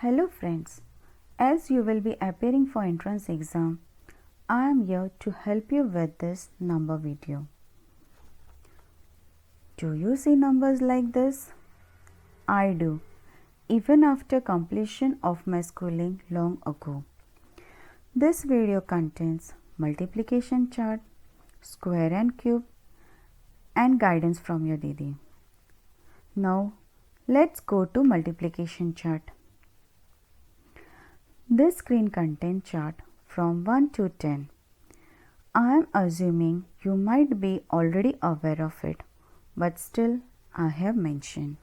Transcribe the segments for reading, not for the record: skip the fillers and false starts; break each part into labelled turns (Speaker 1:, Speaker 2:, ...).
Speaker 1: Hello friends, as you will be appearing for entrance exam, I am here to help you with this number video. Do you see numbers like this? I do, even after completion of my schooling long ago. This video contains multiplication chart, square and cube, and guidance from your Didi. Now, let's go to multiplication chart. This screen contains chart from 1 to 10. I am assuming you might be already aware of it, but still I have mentioned.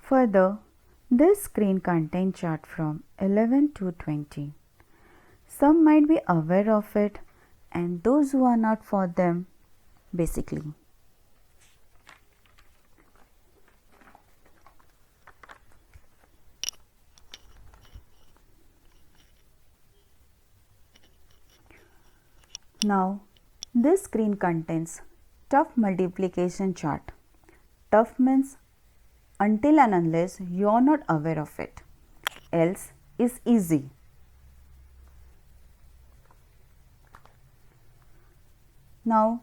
Speaker 1: Further, this screen contains chart from 11 to 20. Some might be aware of it, and those who are not, for them, basically. Now, this screen contains tough multiplication chart. Tough means until and unless you are not aware of it, else is easy. Now,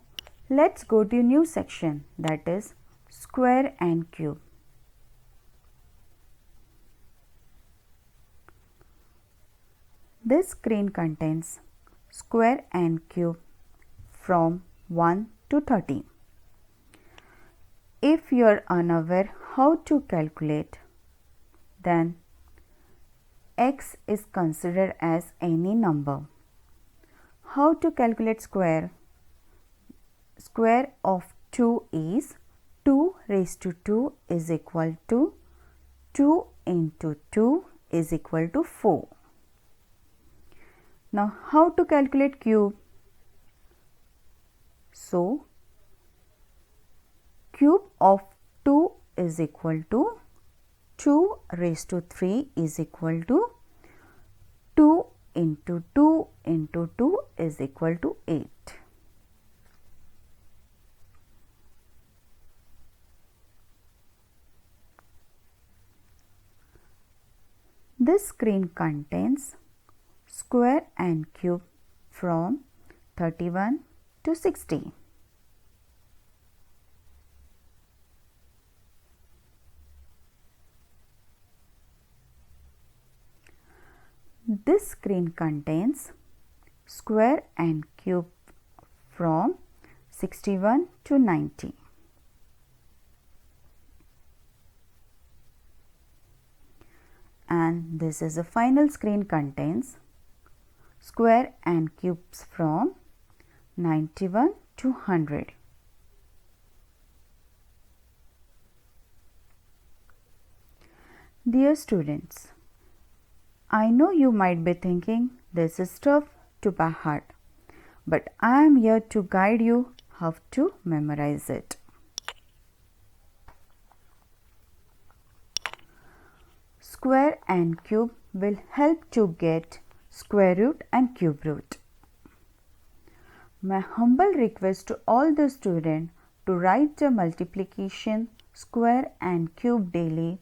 Speaker 1: let's go to new section, that is square and cube. This screen contains square and cube from 1 to 30. If you are unaware how to calculate, then x is considered as any number. How to calculate square? Square of 2 is 2 raised to 2 is equal to 2 into 2 is equal to 4. Now, how to calculate cube? So, cube of 2 is equal to 2 raised to 3 is equal to 2 into 2 into 2 is equal to 8. This screen contains square and cube from 31 to 60. This screen contains square and cube from 61 to 90. And this is the final screen contains square and cubes from 91 to 100. Dear students, I know you might be thinking this is tough to by heart, but I am here to guide you how to memorize it. Square and cube will help to get square root and cube root. My humble request to all the students to write the multiplication, square and cube daily,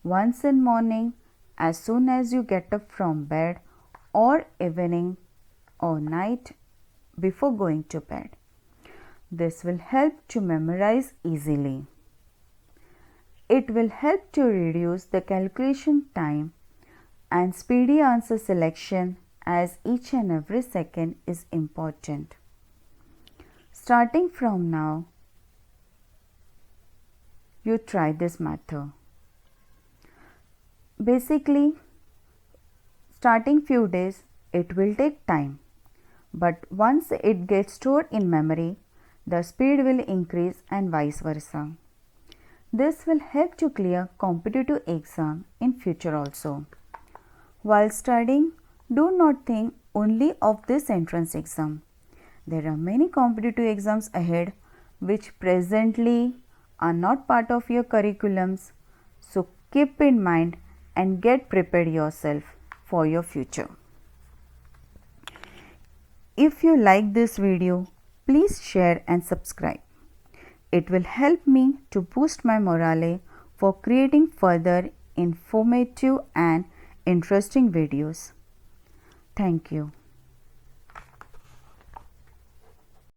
Speaker 1: once in morning as soon as you get up from bed, or evening or night before going to bed. This will help to memorize easily. It will help to reduce the calculation time and speedy answer selection, as each and every second is important. Starting from now, you try this method. Basically, starting few days, it will take time, but once it gets stored in memory, the speed will increase and vice versa. This will help to clear competitive exam in future also. While studying, do not think only of this entrance exam. There are many competitive exams ahead which presently are not part of your curriculums. So keep in mind and get prepared yourself for your future. If you like this video, Please share and subscribe. It will help me to boost my morale for creating further informative and interesting videos. Thank you.